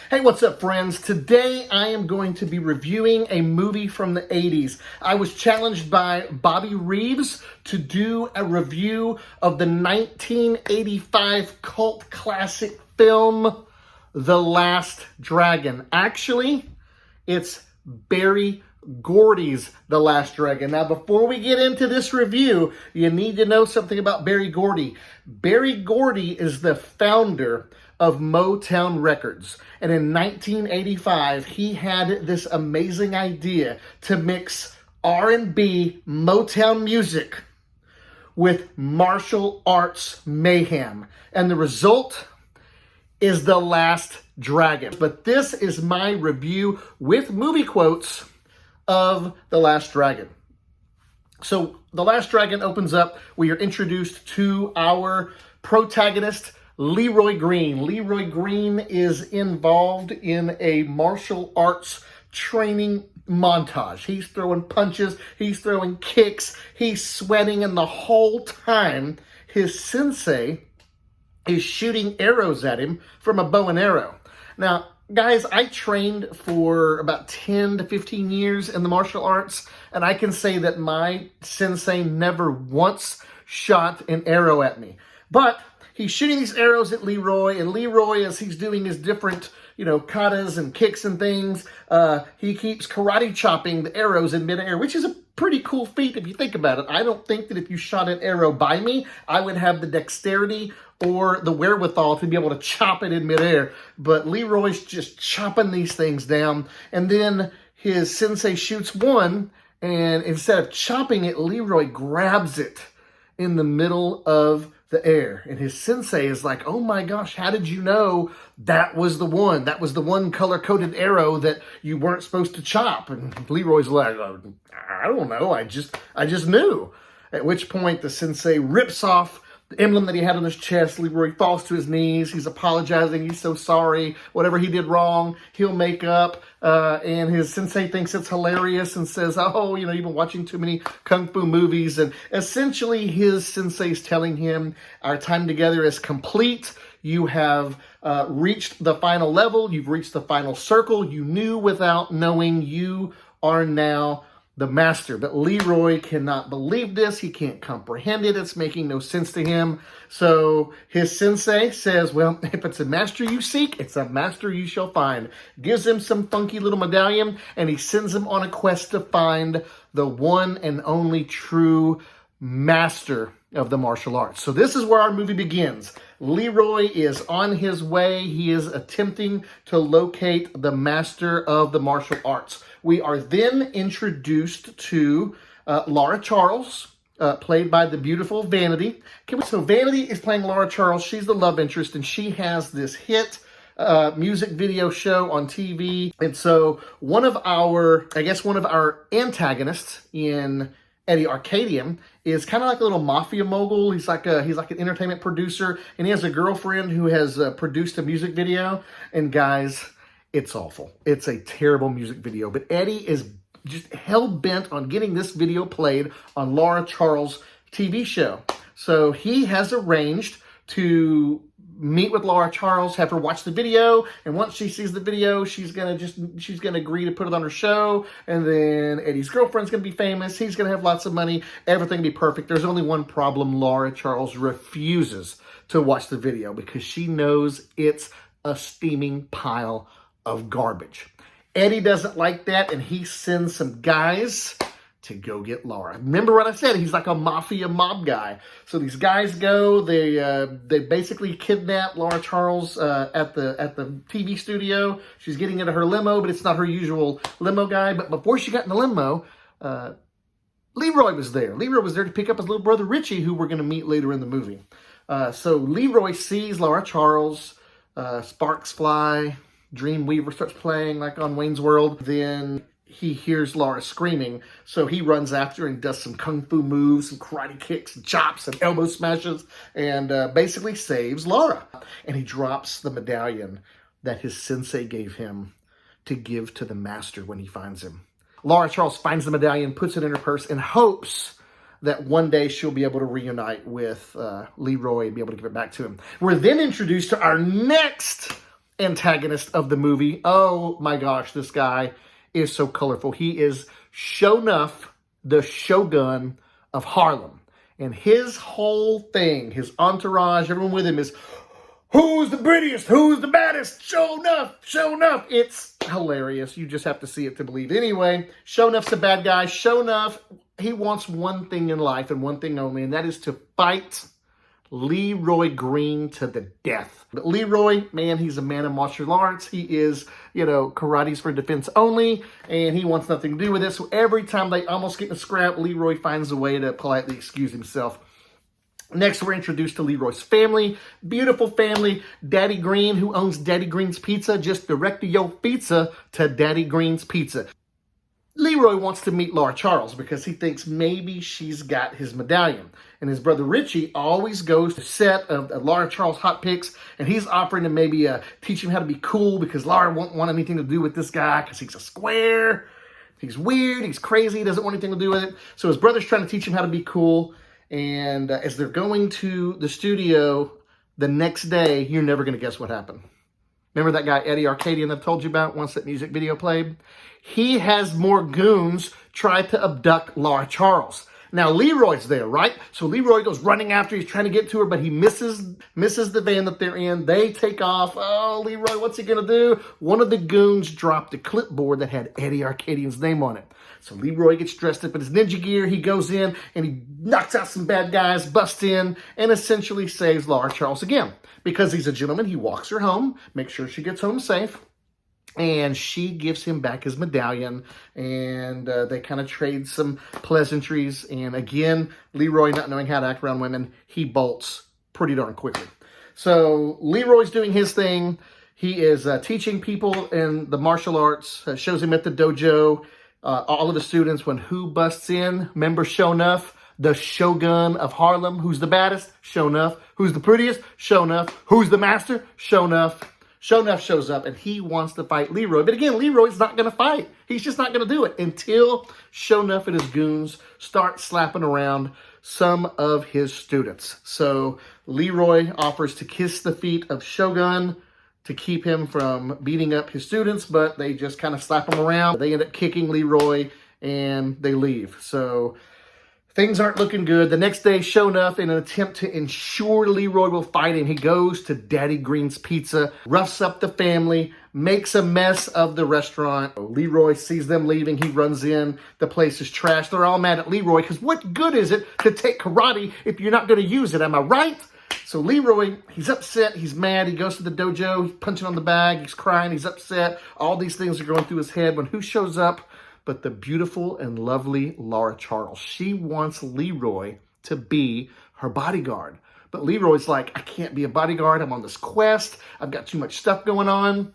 Hey, what's up, friends? Today I am going to be reviewing a movie from the 80s. I was challenged by Bobby Reeves to do a review of the 1985 cult classic film, The Last Dragon. Actually, it's Berry Gordy's The Last Dragon. Now, before we get into this review, you need to know something about Berry Gordy. Berry Gordy is the founder of Motown Records. And in 1985, he had this amazing idea to mix R&B Motown music with martial arts mayhem. And the result is The Last Dragon. But this is my review with movie quotes of The Last Dragon. So The Last Dragon opens up. We are introduced to our protagonist, Leroy Green. Leroy Green is involved in a martial arts training montage. He's throwing punches, he's throwing kicks, he's sweating, and the whole time his sensei is shooting arrows at him from a bow and arrow. Now, guys, I trained for about 10 to 15 years in the martial arts, and I can say that my sensei never once shot an arrow at me. But he's shooting these arrows at Leroy, and Leroy, as he's doing his different, katas and kicks and things, he keeps karate chopping the arrows in midair, which is a pretty cool feat if you think about it. I don't think that if you shot an arrow by me, I would have the dexterity or the wherewithal to be able to chop it in midair. But Leroy's just chopping these things down, and then his sensei shoots one, and instead of chopping it, Leroy grabs it in the middle of the air. And his sensei is like, oh my gosh, how did you know that was the one? That was the one color-coded arrow that you weren't supposed to chop. And Leroy's like, I don't know, I just knew. At which point the sensei rips off the emblem that he had on his chest. Leroy falls to his knees. He's apologizing. He's so sorry. Whatever he did wrong, he'll make up. And his sensei thinks it's hilarious and says, oh, you've been watching too many kung fu movies. And essentially his sensei's telling him, our time together is complete. You have reached the final level. You've reached the final circle. You knew without knowing. You are now the master. But Leroy cannot believe this. He can't comprehend it. It's making no sense to him. So his sensei says, well, if it's a master you seek, it's a master you shall find. Gives him some funky little medallion, and he sends him on a quest to find the one and only true master of the martial arts. So this is where our movie begins. Leroy is on his way. He is attempting to locate the master of the martial arts. We are then introduced to Laura Charles, played by the beautiful Vanity. So Vanity is playing Laura Charles. She's the love interest, and she has this hit music video show on TV. And so one of our antagonists in Eddie Arcadium is kind of like a little mafia mogul. He's like an entertainment producer, and he has a girlfriend who has produced a music video. And guys, it's awful. It's a terrible music video. But Eddie is just hell-bent on getting this video played on Laura Charles' TV show. So he has arranged to meet with Laura Charles, have her watch the video, and once she sees the video, she's gonna agree to put it on her show, and then Eddie's girlfriend's gonna be famous, he's gonna have lots of money, everything be perfect. There's only one problem: Laura Charles refuses to watch the video because she knows it's a steaming pile of garbage. Eddie doesn't like that, and he sends some guys to go get Laura. Remember what I said? He's like a mafia mob guy. So these guys go, they basically kidnap Laura Charles at the TV studio. She's getting into her limo, but it's not her usual limo guy. But before she got in the limo, Leroy was there. Leroy was there to pick up his little brother Richie, who we're going to meet later in the movie. So Leroy sees Laura Charles, sparks fly, Dreamweaver starts playing like on Wayne's World. Then he hears Laura screaming, so he runs after her and does some kung fu moves, some karate kicks, and chops, and elbow smashes, and basically saves Laura. And he drops the medallion that his sensei gave him to give to the master when he finds him. Laura Charles finds the medallion, puts it in her purse, and hopes that one day she'll be able to reunite with Leroy and be able to give it back to him. We're then introduced to our next antagonist of the movie. Oh my gosh, this guy is so colorful. He is Sho'nuff, the Shogun of Harlem. And his whole thing, his entourage, everyone with him is, who's the prettiest? Who's the baddest? Sho'nuff, Sho'nuff. It's hilarious. You just have to see it to believe. Anyway, Sho'nuff's a bad guy. Sho'nuff, he wants one thing in life and one thing only, and that is to fight Leroy Green to the death. But Leroy, man, he's a man of martial arts. He is, karate's for defense only, and he wants nothing to do with it. So every time they almost get in a scrap, Leroy finds a way to politely excuse himself. Next, we're introduced to Leroy's family. Beautiful family. Daddy Green, who owns Daddy Green's Pizza, just directed your pizza to Daddy Green's Pizza. Leroy wants to meet Laura Charles because he thinks maybe she's got his medallion. And his brother Richie always goes to set of Laura Charles hot picks, and he's offering to maybe teach him how to be cool because Laura won't want anything to do with this guy because he's a square. He's weird. He's crazy. He doesn't want anything to do with it. So his brother's trying to teach him how to be cool. And as they're going to the studio the next day, you're never going to guess what happened. Remember that guy, Eddie Arkadian, that I told you about once that music video played? He has more goons try to abduct Laura Charles. Now, Leroy's there, right? So Leroy goes running after. He's trying to get to her, but he misses the van that they're in. They take off. Oh, Leroy, what's he going to do? One of the goons dropped a clipboard that had Eddie Arkadian's name on it. So Leroy gets dressed up in his ninja gear. He goes in, and he knocks out some bad guys, busts in, and essentially saves Laura Charles again. Because he's a gentleman, he walks her home, makes sure she gets home safe, and she gives him back his medallion, and they kind of trade some pleasantries. And again, Leroy, not knowing how to act around women, he bolts pretty darn quickly. So Leroy's doing his thing. He is teaching people in the martial arts, shows him at the dojo. All of the students, when who busts in, remember Sho'nuff, the Shogun of Harlem. Who's the baddest? Sho'nuff. Who's the prettiest? Sho'nuff. Who's the master? Sho'nuff. Sho'nuff shows up, and he wants to fight Leroy. But again, Leroy's not going to fight. He's just not going to do it until Sho'nuff and his goons start slapping around some of his students. So Leroy offers to kiss the feet of Shogun to keep him from beating up his students, but they just kind of slap him around. They end up kicking Leroy, and they leave. So things aren't looking good. The next day, Sho'nuff, in an attempt to ensure Leroy will fight him, he goes to Daddy Green's Pizza, roughs up the family, makes a mess of the restaurant. Leroy sees them leaving. He runs in. The place is trashed. They're all mad at Leroy because what good is it to take karate if you're not going to use it? Am I right? So Leroy, he's upset, he's mad, he goes to the dojo, he's punching on the bag, he's crying, he's upset. All these things are going through his head when who shows up but the beautiful and lovely Laura Charles. She wants Leroy to be her bodyguard. But Leroy's like, I can't be a bodyguard, I'm on this quest, I've got too much stuff going on.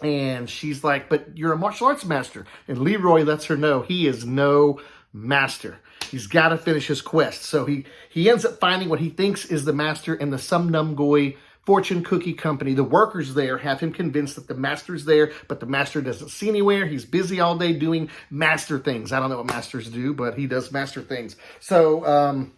And she's like, but you're a martial arts master. And Leroy lets her know he is no master. He's got to finish his quest. So he ends up finding what he thinks is the master in the Sum Num Goy fortune cookie company. The workers there have him convinced that the master's there, but the master doesn't see anywhere. He's busy all day doing master things. I don't know what masters do, but he does master things. So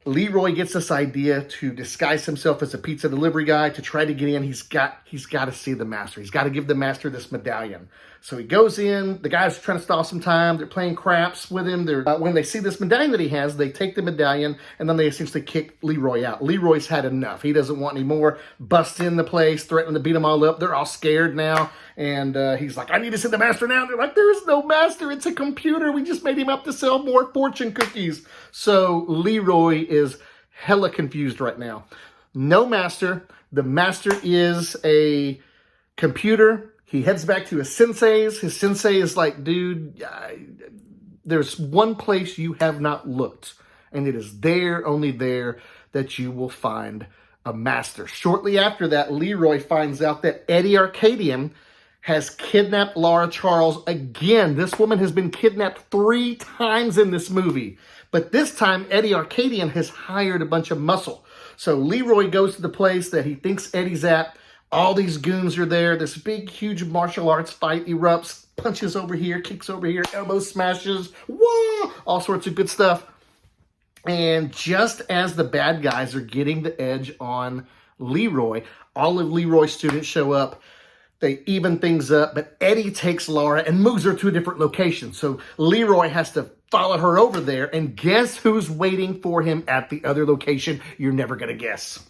Leroy gets this idea to disguise himself as a pizza delivery guy to try to get in. He's got to see the master. He's got to give the master this medallion. So he goes in. The guys are trying to stall some time. They're playing craps with him. When they see this medallion that he has, they take the medallion, and then they essentially kick Leroy out. Leroy's had enough. He doesn't want any more. Busts in the place, threatening to beat them all up. They're all scared now. And he's like, I need to see the master now. They're like, there is no master. It's a computer. We just made him up to sell more fortune cookies. So Leroy is hella confused right now. No master. The master is a computer. He heads back to his sensei's. His sensei is like, dude, there's one place you have not looked, and it is there, only there, that you will find a master. Shortly after that, Leroy finds out that Eddie Arkadian has kidnapped Laura Charles again. This woman has been kidnapped 3 times in this movie, but this time Eddie Arkadian has hired a bunch of muscle. So Leroy goes to the place that he thinks Eddie's at. All these goons are there. This big, huge martial arts fight erupts. Punches over here, kicks over here, elbow smashes. Whoa! All sorts of good stuff. And just as the bad guys are getting the edge on Leroy. All of Leroy's students show up. They even things up, but Eddie takes Laura and moves her to a different location. So Leroy has to follow her over there, and guess who's waiting for him at the other location? You're never going to guess.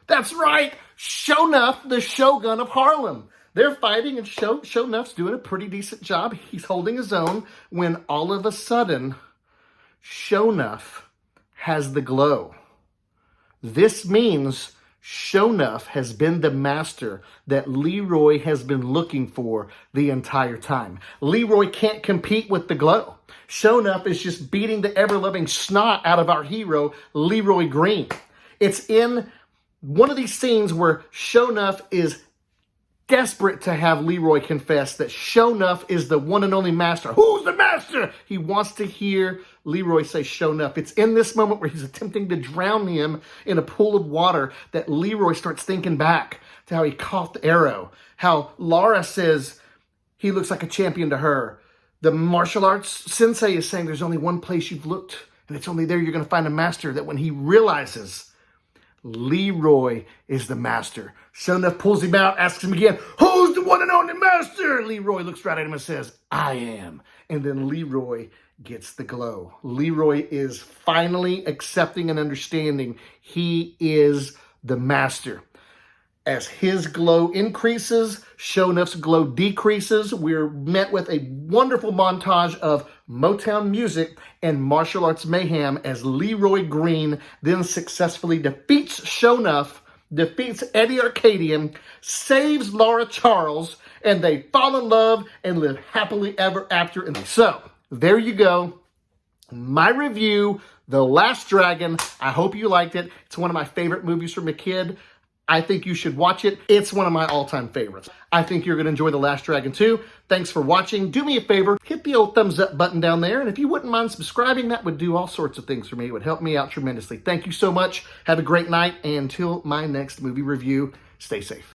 That's right, Sho'nuff, the Shogun of Harlem. They're fighting, and Sho'nuff's doing a pretty decent job. He's holding his own when all of a sudden, Sho'nuff has the glow. This means Sho'nuff has been the master that Leroy has been looking for the entire time. Leroy can't compete with the glow. Sho'nuff is just beating the ever-loving snot out of our hero, Leroy Green. It's in one of these scenes where Sho'nuff is desperate to have Leroy confess that Sho'nuff is the one and only master. Who's the master? He wants to hear Leroy say Sho'nuff. It's in this moment where he's attempting to drown him in a pool of water that Leroy starts thinking back to how he caught the arrow. How Laura says he looks like a champion to her. The martial arts sensei is saying there's only one place you've looked, and it's only there you're going to find a master. That when he realizes Leroy is the master, Sho'nuff pulls him out, asks him again, who's the one and only master? Leroy looks right at him and says, I am. And then Leroy gets the glow. Leroy is finally accepting and understanding he is the master. As his glow increases, Sho'nuff's glow decreases. We're met with a wonderful montage of Motown music and martial arts mayhem as Leroy Green then successfully defeats Sho'nuff, defeats Eddie Arkadian, saves Laura Charles, and they fall in love and live happily ever after. And so, there you go. My review, The Last Dragon. I hope you liked it. It's one of my favorite movies from a kid. I think you should watch it. It's one of my all-time favorites. I think you're going to enjoy The Last Dragon too. Thanks for watching. Do me a favor, hit the old thumbs up button down there. And if you wouldn't mind subscribing, that would do all sorts of things for me. It would help me out tremendously. Thank you so much. Have a great night. And until my next movie review, stay safe.